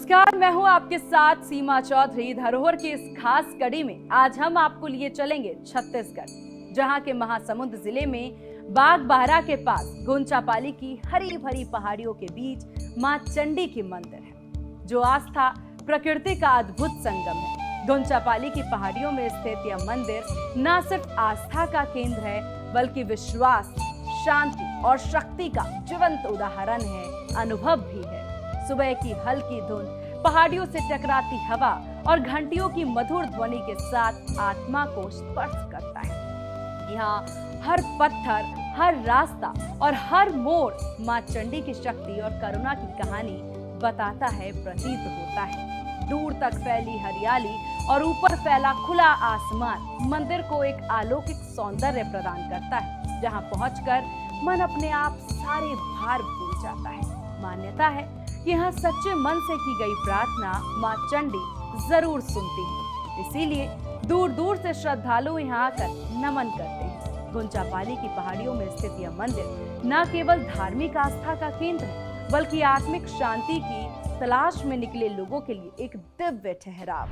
नमस्कार, मैं हूं आपके साथ सीमा चौधरी। धरोहर की इस खास कड़ी में आज हम आपको लिए चलेंगे छत्तीसगढ़, जहां के महासमुंद जिले में बागबाहरा के पास गुंचापाली की हरी भरी पहाड़ियों के बीच मां चंडी की मंदिर है, जो आस्था प्रकृति का अद्भुत संगम है। गुंचापाली की पहाड़ियों में स्थित यह मंदिर न सिर्फ आस्था का केंद्र है, बल्कि विश्वास, शांति और शक्ति का जीवंत उदाहरण है, अनुभव भी है। सुबह की हल्की धुंध, पहाड़ियों से टकराती हवा और घंटियों की मधुर ध्वनि के साथ आत्मा को स्पर्श करता है। यहाँ हर पत्थर, हर रास्ता और हर मोड़ मां चंडी की शक्ति और करुणा की कहानी बताता है, प्रतीत होता है। दूर तक फैली हरियाली और ऊपर फैला खुला आसमान मंदिर को एक अलौकिक सौंदर्य प्रदान करता है, जहाँ पहुंचकर मन अपने आप सारे भार भूल जाता है। मान्यता है कि यहाँ सच्चे मन से की गई प्रार्थना मां चंडी जरूर सुनती है, इसीलिए दूर दूर से श्रद्धालु यहाँ आकर नमन करते हैं। गुंचापाली की पहाड़ियों में स्थित यह मंदिर न केवल धार्मिक आस्था का केंद्र है, बल्कि आत्मिक शांति की तलाश में निकले लोगों के लिए एक दिव्य ठहराव।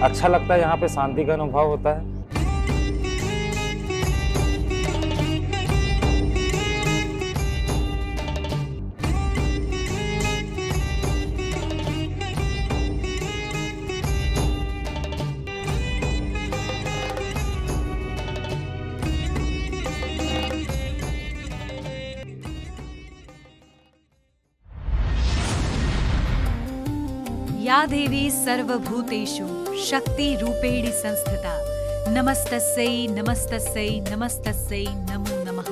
अच्छा लगता है, यहाँ पे शांति का अनुभव होता है। या देवी सर्वभूतेषु शक्ति रूपेण संस्थिता नमस्तस्यै नमस्तस्यै नमस्तस्यै नमो नमः।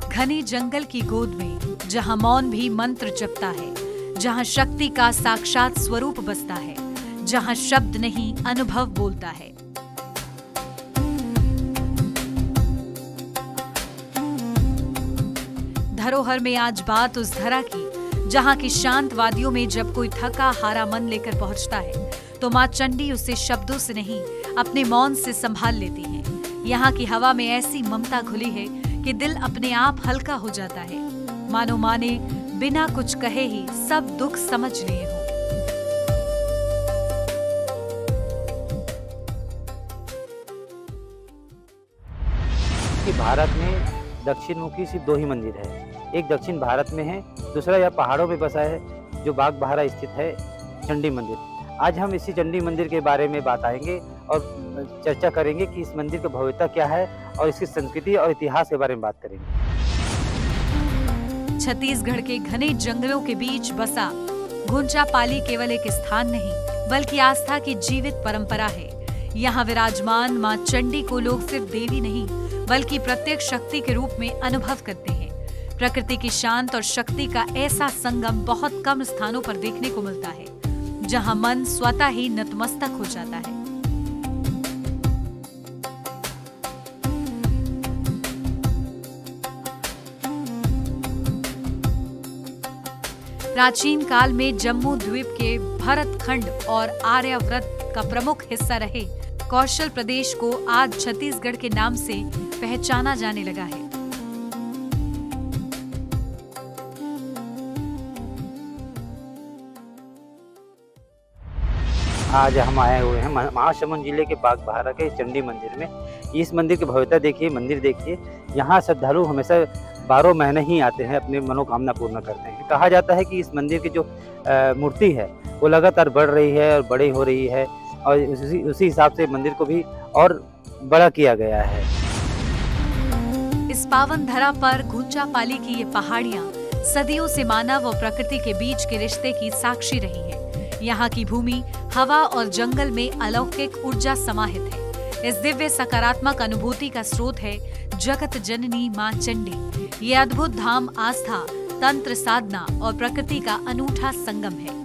घने जंगल की गोद में जहां मौन भी मंत्र जपता है, जहां शक्ति का साक्षात स्वरूप बसता है, जहां शब्द नहीं अनुभव बोलता है। धरोहर में आज बात उस धरा की, जहां की शांत वादियों में जब कोई थका हारा मन लेकर पहुंचता है, तो मां चंडी उसे शब्दों से नहीं, अपने मौन से संभाल लेती हैं। यहाँ की हवा में ऐसी ममता घुली है कि दिल अपने आप हल्का हो जाता है, मानो माने बिना कुछ कहे ही सब दुख समझ लिए हो। भारत में दक्षिण मुखी सिर्फ दो ही मंदिर है। एक दक्षिण भारत में है, दूसरा यह पहाड़ों में बसा है, जो बागबाहरा स्थित है, चंडी मंदिर। आज हम इसी चंडी मंदिर के बारे में बताएंगे और चर्चा करेंगे कि इस मंदिर की भव्यता क्या है और इसकी संस्कृति और इतिहास के बारे में बात करेंगे। छत्तीसगढ़ के घने जंगलों के बीच बसा गुंचापाली केवल एक स्थान नहीं, बल्कि आस्था की जीवित परंपरा है। यहाँ विराजमान मां चंडी को लोग सिर्फ देवी नहीं, बल्कि प्रत्यक्ष शक्ति के रूप में अनुभव करते हैं। प्रकृति की शांत और शक्ति का ऐसा संगम बहुत कम स्थानों पर देखने को मिलता है, जहां मन स्वतः ही नतमस्तक हो जाता है। प्राचीन काल में जम्मू द्वीप के भरतखंड और आर्यावर्त का प्रमुख हिस्सा रहे कौशल प्रदेश को आज छत्तीसगढ़ के नाम से पहचाना जाने लगा है। आज हम आए हुए हैं महासमुंद जिले के बागबाहरा के चंडी मंदिर में। इस मंदिर की भव्यता देखिए, मंदिर देखिए। यहाँ श्रद्धालु हमेशा 12 महीने ही आते हैं, अपनी मनोकामना पूर्ण करते हैं। कहा जाता है कि इस मंदिर की जो मूर्ति है वो लगातार बढ़ रही है और बड़ी हो रही है, और उसी हिसाब से मंदिर को भी और बड़ा किया गया है। इस पावन धरा पर गुंचापाली की ये पहाड़ियां सदियों से मानव और प्रकृति के बीच के रिश्ते की साक्षी रही है। यहाँ की भूमि, हवा और जंगल में अलौकिक ऊर्जा समाहित है। इस दिव्य सकारात्मक अनुभूति का स्रोत है जगत जननी मां चंडी। ये अद्भुत धाम आस्था, तंत्र साधना और प्रकृति का अनूठा संगम है।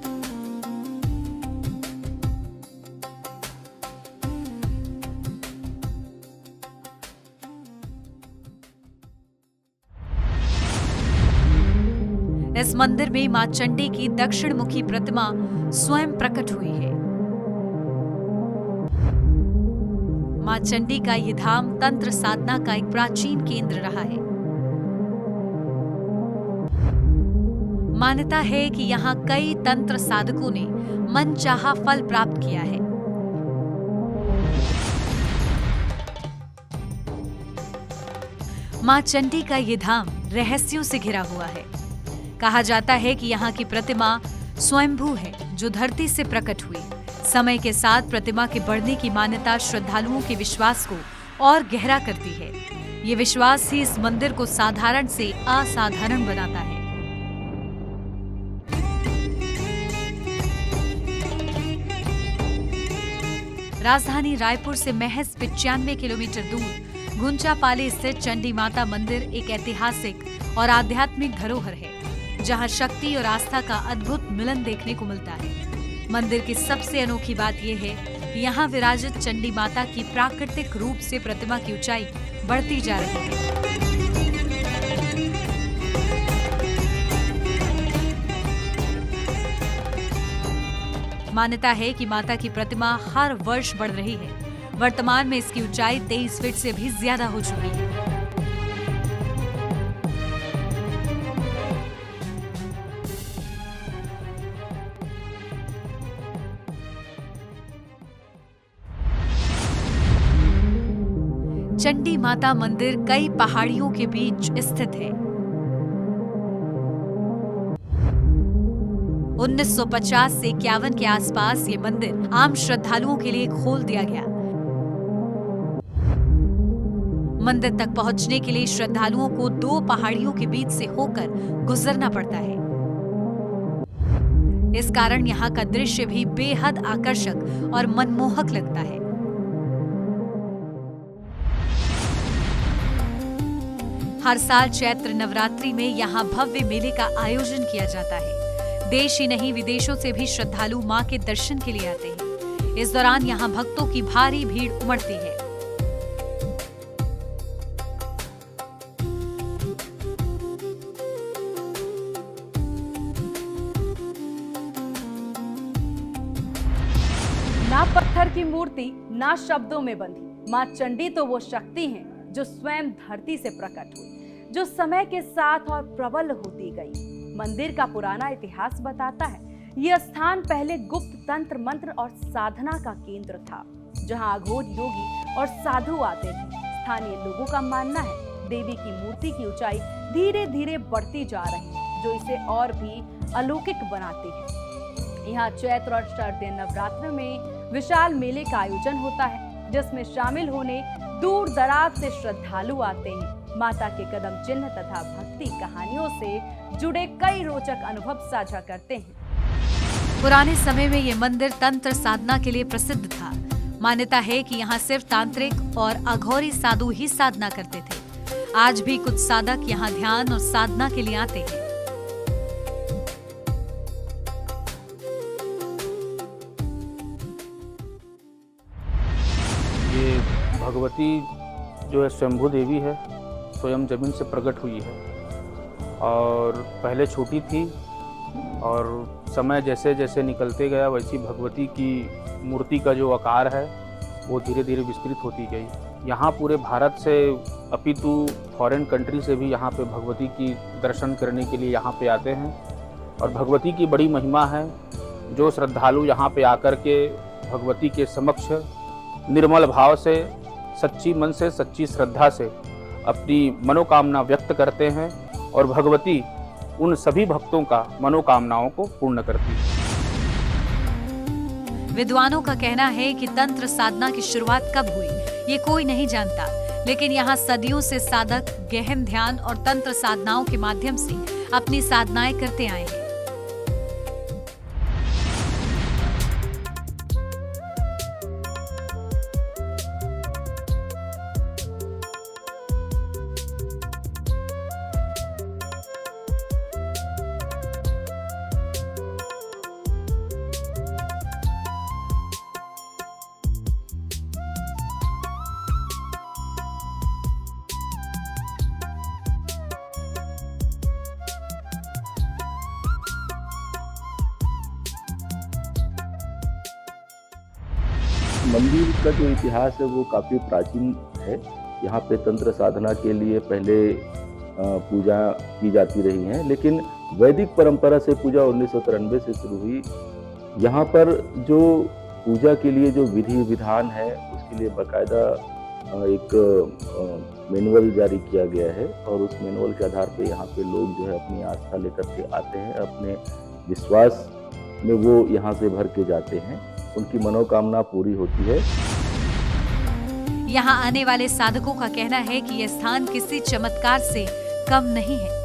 इस मंदिर में मां चंडी की दक्षिण मुखी प्रतिमा स्वयं प्रकट हुई है। मां चंडी का ये धाम तंत्र साधना का एक प्राचीन केंद्र रहा है। मान्यता है कि यहाँ कई तंत्र साधकों ने मनचाहा फल प्राप्त किया है। मां चंडी का ये धाम रहस्यों से घिरा हुआ है। कहा जाता है कि यहाँ की प्रतिमा स्वयंभू है, जो धरती से प्रकट हुई। समय के साथ प्रतिमा के बढ़ने की मान्यता श्रद्धालुओं के विश्वास को और गहरा करती है। ये विश्वास ही इस मंदिर को साधारण से असाधारण बनाता है। राजधानी रायपुर से महज 95 किलोमीटर दूर घुंचापाली स्थित चंडी माता मंदिर एक ऐतिहासिक और आध्यात्मिक धरोहर है, जहां शक्ति और आस्था का अद्भुत मिलन देखने को मिलता है। मंदिर की सबसे अनोखी बात यह है कि यहाँ विराजित चंडी माता की प्राकृतिक रूप से प्रतिमा की ऊंचाई बढ़ती जा रही है। मान्यता है कि माता की प्रतिमा हर वर्ष बढ़ रही है। वर्तमान में इसकी ऊंचाई 23 फीट से भी ज्यादा हो चुकी है। चंडी माता मंदिर कई पहाड़ियों के बीच स्थित है। 1950 से 51 के आसपास ये मंदिर आम श्रद्धालुओं के लिए खोल दिया गया। मंदिर तक पहुंचने के लिए श्रद्धालुओं को 2 पहाड़ियों के बीच से होकर गुजरना पड़ता है। इस कारण यहाँ का दृश्य भी बेहद आकर्षक और मनमोहक लगता है। हर साल चैत्र नवरात्रि में यहाँ भव्य मेले का आयोजन किया जाता है। देश ही नहीं, विदेशों से भी श्रद्धालु मां के दर्शन के लिए आते हैं। इस दौरान यहाँ भक्तों की भारी भीड़ उमड़ती है। ना पत्थर की मूर्ति, ना शब्दों में बंधी, मां चंडी तो वो शक्ति हैं जो स्वयं धरती से प्रकट हुई, जो समय के साथ और प्रबल होती गई। मंदिर का पुराना इतिहास बताता है यह स्थान पहले गुप्त तंत्र मंत्र और साधना का केंद्र था, जहां अघोर योगी और साधु आते थे। स्थानीय लोगों का मानना है देवी की मूर्ति की ऊंचाई धीरे धीरे बढ़ती जा रही है, जो इसे और भी अलौकिक बनाती है। यहाँ चैत्र और शारदीय नवरात्र में विशाल मेले का आयोजन होता है, जिसमें शामिल होने दूर दराज से श्रद्धालु आते हैं। माता के कदम चिन्ह तथा भक्ति कहानियों से जुड़े कई रोचक अनुभव साझा करते हैं। पुराने समय में यह मंदिर तंत्र साधना के लिए प्रसिद्ध था। मान्यता है कि यहाँ सिर्फ तांत्रिक और अघोरी साधु ही साधना करते थे। आज भी कुछ साधक यहाँ ध्यान और साधना के लिए आते हैं। ये भगवती जो है स्वयंभू देवी है, स्वयं जमीन से प्रकट हुई है और पहले छोटी थी और समय जैसे जैसे निकलते गया वैसी भगवती की मूर्ति का जो आकार है वो धीरे धीरे विस्तृत होती गई। यहाँ पूरे भारत से अपितु फॉरेन कंट्री से भी यहाँ पे भगवती की दर्शन करने के लिए यहाँ पे आते हैं और भगवती की बड़ी महिमा है। जो श्रद्धालु यहाँ पे आकर के भगवती के समक्ष निर्मल भाव से, सच्ची मन से, सच्ची श्रद्धा से अपनी मनोकामना व्यक्त करते हैं और भगवती उन सभी भक्तों का मनोकामनाओं को पूर्ण करती है। विद्वानों का कहना है कि तंत्र साधना की शुरुआत कब हुई ये कोई नहीं जानता, लेकिन यहाँ सदियों से साधक गहन ध्यान और तंत्र साधनाओं के माध्यम से अपनी साधनाएं करते आए हैं। मंदिर का जो इतिहास है वो काफ़ी प्राचीन है। यहाँ पे तंत्र साधना के लिए पहले पूजा की जाती रही है, लेकिन वैदिक परंपरा से पूजा 1993 से शुरू हुई। यहाँ पर जो पूजा के लिए जो विधि विधान है उसके लिए बाकायदा एक मैनुअल जारी किया गया है और उस मैनुअल के आधार पे यहाँ पे लोग जो है अपनी आस्था लेकर के आते हैं, अपने विश्वास में वो यहाँ से भर के जाते हैं, उनकी मनोकामना पूरी होती है। यहाँ आने वाले साधकों का कहना है कि यह स्थान किसी चमत्कार से कम नहीं है।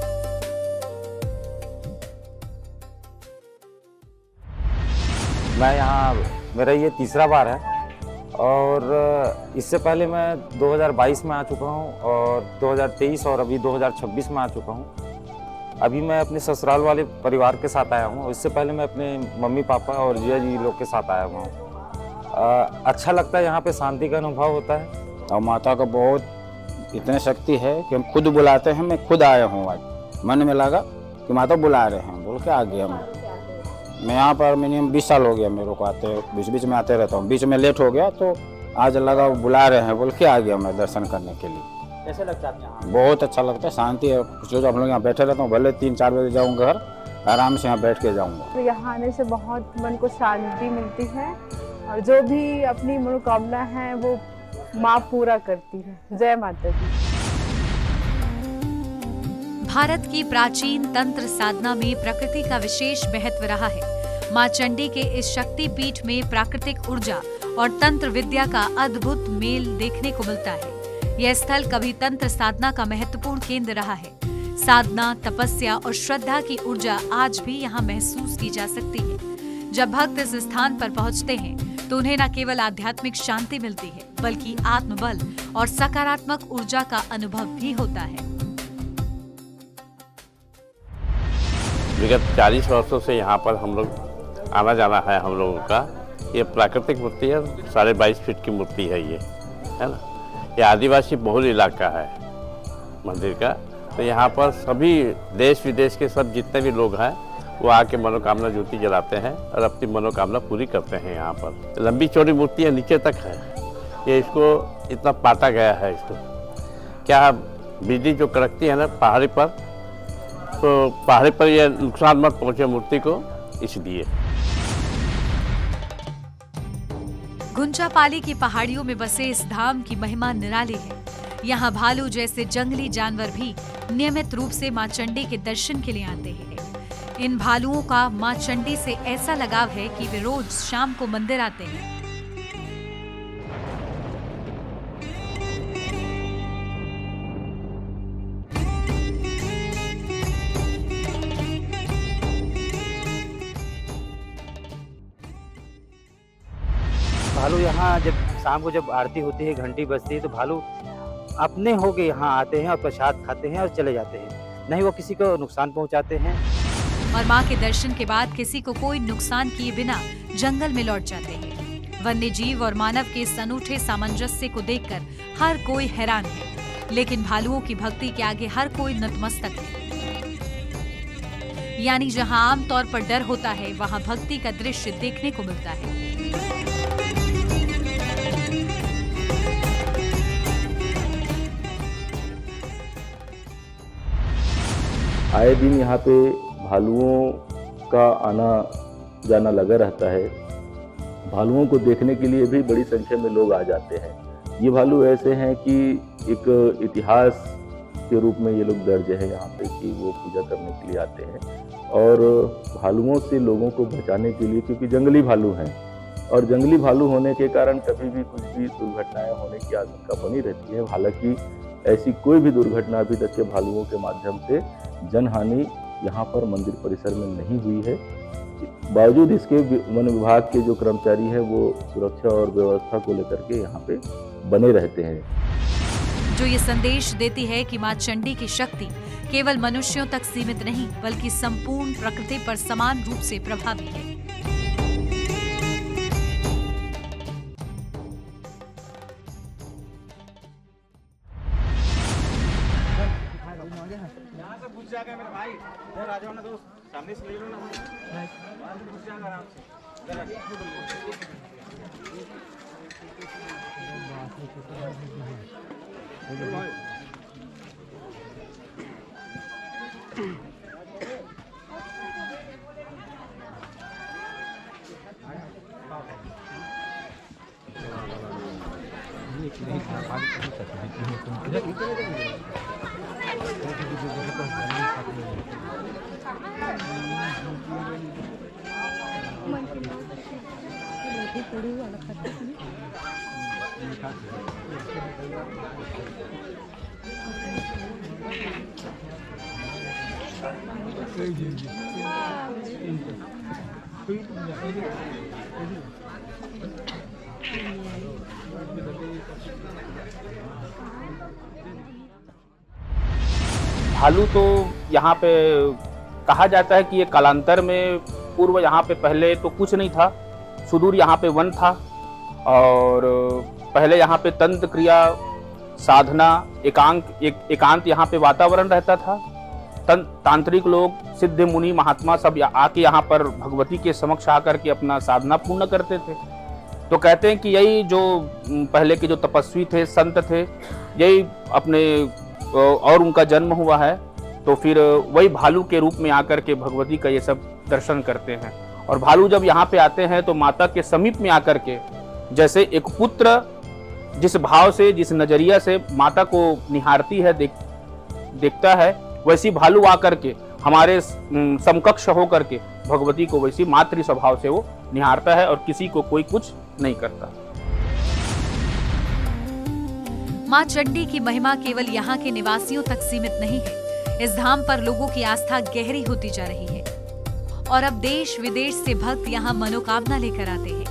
मैं यहाँ, मेरा ये तीसरा बार है और इससे पहले मैं 2022 में आ चुका हूँ और 2023 और अभी 2026 में आ चुका हूँ। अभी मैं अपने ससुराल वाले परिवार के साथ आया हूँ। इससे पहले मैं अपने मम्मी पापा और जिया जी लोग के साथ आया हुआ हूँ। अच्छा लगता है, यहाँ पे शांति का अनुभव होता है। और माता का बहुत इतनी शक्ति है कि हम खुद बुलाते हैं। मैं खुद आया हूँ, आज मन में लगा कि माता बुला रहे हैं, बोल के आ गया मैं यहाँ पर। मिनिमम 20 साल हो गया मेरे को आते, बीच बीच में आते रहता हूँ। बीच में लेट हो गया तो आज लगा बुला रहे हैं, बोल के आ गया मैं दर्शन करने के लिए। कैसे लगता है यहाँ? बहुत अच्छा लगता है, शांति है। जो हम लोग यहाँ बैठे रहता हूँ, भले 3-4 बजे जाऊँगा घर, आराम से यहाँ बैठ के जाऊँगा। तो यहाँ आने से बहुत मन को शांति मिलती है और जो भी अपनी मनोकामना है वो माँ पूरा करती है। जय माता दी। भारत की प्राचीन तंत्र साधना में प्रकृति का विशेष महत्व रहा है। मां चंडी के इस शक्ति पीठ में प्राकृतिक ऊर्जा और तंत्र विद्या का अद्भुत मेल देखने को मिलता है। यह स्थल कभी तंत्र साधना का महत्वपूर्ण केंद्र रहा है। साधना, तपस्या और श्रद्धा की ऊर्जा आज भी यहाँ महसूस की जा सकती है। जब भक्त इस स्थान पर पहुँचते हैं तो उन्हें न केवल आध्यात्मिक शांति मिलती है, बल्कि आत्मबल और सकारात्मक ऊर्जा का अनुभव भी होता है। विगत 40 वर्षों से यहाँ पर हम लोग आना जाना है हम लोगों का। ये प्राकृतिक मूर्ति है, 22.5 फीट की मूर्ति है ये, है ना। ये आदिवासी बहुल इलाका है मंदिर का। तो यहाँ पर सभी देश विदेश के सब जितने भी लोग हैं वो आके मनोकामना ज्योति जलाते हैं और अपनी मनोकामना पूरी करते हैं। यहाँ पर लंबी चौड़ी मूर्ति है, नीचे तक है। ये इसको इतना पाटा गया है। इसको क्या बिजली जो कड़कती है ना पहाड़ी पर, तो पहाड़ी पर ये नुकसान मत पहुंचे मूर्ति को, इसलिए। गुंचापाली की पहाड़ियों में बसे इस धाम की महिमा निराली है। यहाँ भालू जैसे जंगली जानवर भी नियमित रूप से मां चंडी के दर्शन के लिए आते हैं। इन भालुओं का मां चंडी से ऐसा लगाव है कि वे रोज शाम को मंदिर आते हैं। भालू यहाँ जब शाम को जब आरती होती है, घंटी बजती है, तो भालू अपने होके यहाँ आते हैं और प्रसाद खाते हैं और चले जाते हैं। नहीं वो किसी को नुकसान पहुँचाते हैं। और मां के दर्शन के बाद किसी को कोई नुकसान किए बिना जंगल में लौट जाते हैं। वन्य जीव और मानव के इस अनूठे सामंजस्य को देखकर हर कोई हैरान है, लेकिन भालुओं की भक्ति के आगे हर कोई नतमस्तक है। यानी जहां आमतौर पर डर होता है, वहां भक्ति का दृश्य देखने को मिलता है। आए दिन यहाँ पे भालुओं का आना जाना लगा रहता है। भालुओं को देखने के लिए भी बड़ी संख्या में लोग आ जाते हैं। ये भालू ऐसे हैं कि एक इतिहास के रूप में ये लोग दर्ज है यहाँ पे कि वो पूजा करने के लिए आते हैं। और भालुओं से लोगों को बचाने के लिए, क्योंकि जंगली भालू हैं और जंगली भालू होने के कारण कभी भी कुछ भी दुर्घटनाएं होने की आशंका बनी रहती है। हालांकि ऐसी कोई भी दुर्घटना अभी तक के भालुओं के माध्यम से जनहानि यहाँ पर मंदिर परिसर में नहीं हुई है। बावजूद इसके वन विभाग के जो कर्मचारी हैं वो सुरक्षा और व्यवस्था को लेकर के यहाँ पे बने रहते हैं। जो ये संदेश देती है कि मां चंडी की शक्ति केवल मनुष्यों तक सीमित नहीं, बल्कि संपूर्ण प्रकृति पर समान रूप से प्रभावी है। सामने से ले लो ना, घुस जाएगा आराम से। भालू तो यहाँ पे कहा जाता है कि ये कालांतर में पूर्व यहाँ पे पहले तो कुछ नहीं था, सुदूर यहाँ पे वन था और पहले यहाँ पे तंत्र क्रिया साधना एकांत यहाँ पे वातावरण रहता था। तांत्रिक लोग सिद्ध मुनि महात्मा सब आके यहाँ पर भगवती के समक्ष आकर के अपना साधना पूर्ण करते थे। तो कहते हैं कि यही जो पहले के जो तपस्वी थे संत थे यही अपने और उनका जन्म हुआ है, तो फिर वही भालू के रूप में आकर के भगवती का ये सब दर्शन करते हैं। और भालू जब यहाँ पे आते हैं तो माता के समीप में आकर के जैसे एक पुत्र जिस भाव से जिस नजरिया से माता को निहारती है देखता है, वैसी भालू आकर के हमारे समकक्ष होकर के भगवती को वैसी मातृ स्वभाव से वो निहारता है और किसी को कोई कुछ नहीं करता। मां चंडी की महिमा केवल यहाँ के निवासियों तक सीमित नहीं है। इस धाम पर लोगों की आस्था गहरी होती जा रही है और अब देश विदेश से भक्त यहाँ मनोकामना लेकर आते हैं।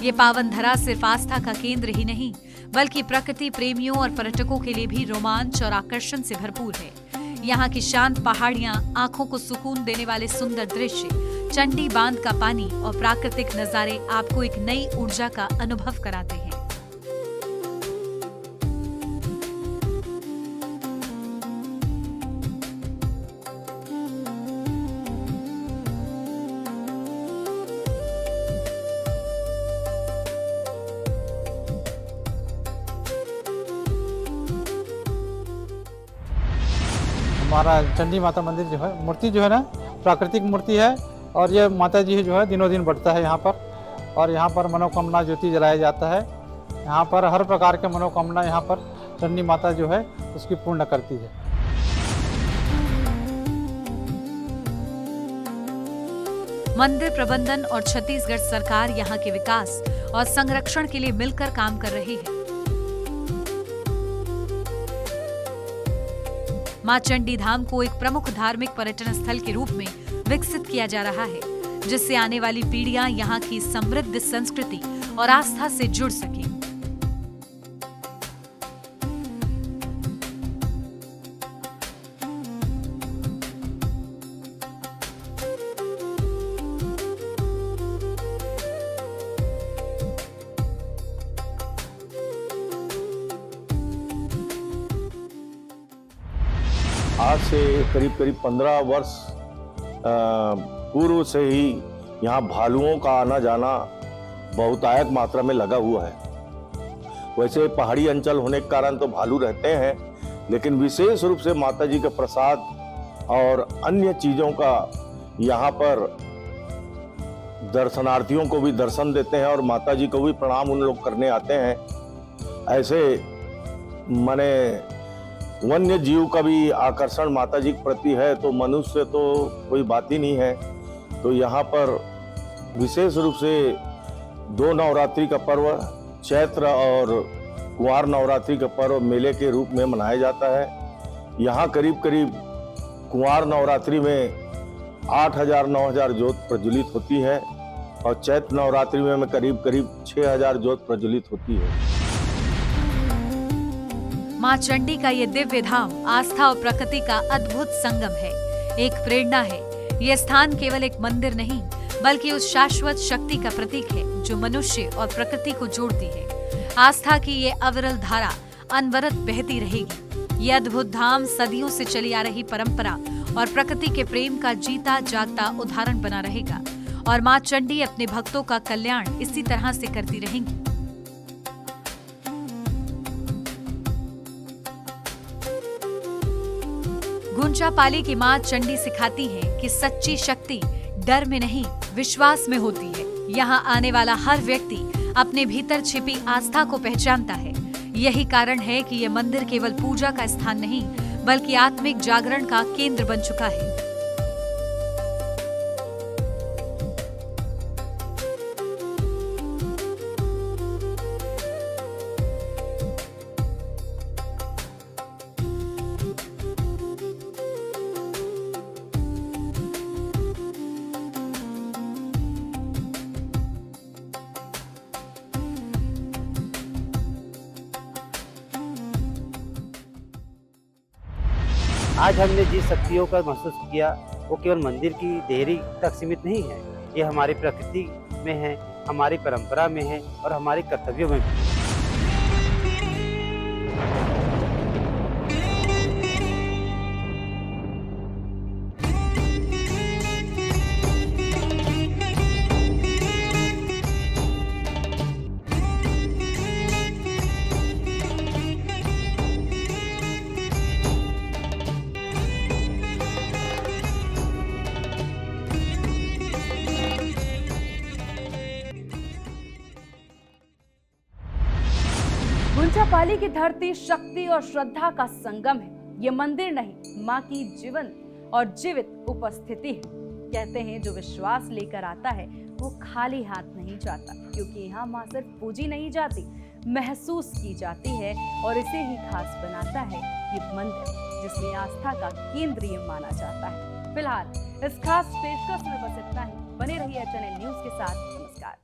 ये पावन धरा सिर्फ आस्था का केंद्र ही नहीं बल्कि प्रकृति प्रेमियों और पर्यटकों के लिए भी रोमांच और आकर्षण से भरपूर है। यहाँ की शांत पहाड़ियाँ, आंखों को सुकून देने वाले सुंदर दृश्य, चंडी बांध का पानी और प्राकृतिक नजारे आपको एक नई ऊर्जा का अनुभव कराते हैं। हमारा चंडी माता मंदिर जो है मूर्ति जो है ना प्राकृतिक मूर्ति है और ये माता जी जो है दिनों दिन बढ़ता है यहाँ पर। और यहाँ पर मनोकामना ज्योति जलाया जाता है। यहाँ पर हर प्रकार के मनोकामना यहाँ पर चंडी माता जो है उसकी पूर्ण करती है। मंदिर प्रबंधन और छत्तीसगढ़ सरकार यहाँ के विकास और संरक्षण के लिए मिलकर काम कर रही है। मां चंडी धाम को एक प्रमुख धार्मिक पर्यटन स्थल के रूप में विकसित किया जा रहा है, जिससे आने वाली पीढ़ियां यहाँ की समृद्ध संस्कृति और आस्था से जुड़ सकें। आज से करीब 15 वर्ष पूर्व से ही यहाँ भालुओं का आना जाना बहुतायत मात्रा में लगा हुआ है। वैसे पहाड़ी अंचल होने के कारण तो भालू रहते हैं, लेकिन विशेष रूप से माता जी का प्रसाद और अन्य चीज़ों का यहाँ पर दर्शनार्थियों को भी दर्शन देते हैं और माता जी को भी प्रणाम उन लोग करने आते हैं। ऐसे माने वन्य जीव का भी आकर्षण माता जी के प्रति है, तो मनुष्य तो कोई बात ही नहीं है। तो यहाँ पर विशेष रूप से 2 नवरात्रि का पर्व चैत्र और कुंवार नवरात्रि का पर्व मेले के रूप में मनाया जाता है। यहाँ करीब कुंवार नवरात्रि में 8,000-9,000 ज्योत प्रज्वलित होती है और चैत्र नवरात्रि में करीब 6,000 ज्योत प्रज्वलित होती है। मां चंडी का ये दिव्य धाम आस्था और प्रकृति का अद्भुत संगम है, एक प्रेरणा है। ये स्थान केवल एक मंदिर नहीं बल्कि उस शाश्वत शक्ति का प्रतीक है जो मनुष्य और प्रकृति को जोड़ती है। आस्था की ये अविरल धारा अनवरत बहती रहेगी। ये अद्भुत धाम सदियों से चली आ रही परंपरा और प्रकृति के प्रेम का जीता जागता उदाहरण बना रहेगा और मां चंडी अपने भक्तों का कल्याण इसी तरह से करती रहेंगी। गुंचापाली की मां चंडी सिखाती है कि सच्ची शक्ति डर में नहीं विश्वास में होती है। यहाँ आने वाला हर व्यक्ति अपने भीतर छिपी आस्था को पहचानता है। यही कारण है कि ये मंदिर केवल पूजा का स्थान नहीं बल्कि आत्मिक जागरण का केंद्र बन चुका है। आज हमने जिस शक्तियों का महसूस किया वो केवल मंदिर की देहरी तक सीमित नहीं है, ये हमारी प्रकृति में है, हमारी परंपरा में है और हमारे कर्तव्यों में भी है। गुंचापाली की धरती शक्ति और श्रद्धा का संगम है। ये मंदिर नहीं, माँ की जीवंत और जीवित उपस्थिति है। कहते हैं जो विश्वास लेकर आता है वो खाली हाथ नहीं जाता, क्योंकि यहाँ माँ सिर्फ पूजी नहीं जाती, महसूस की जाती है और इसे ही खास बनाता है ये मंदिर, जिसमें आस्था का केंद्रीय माना जाता है। फिलहाल इस खास पेशकश में बस इतना ही। बने रहिए HNN न्यूज के साथ। नमस्कार।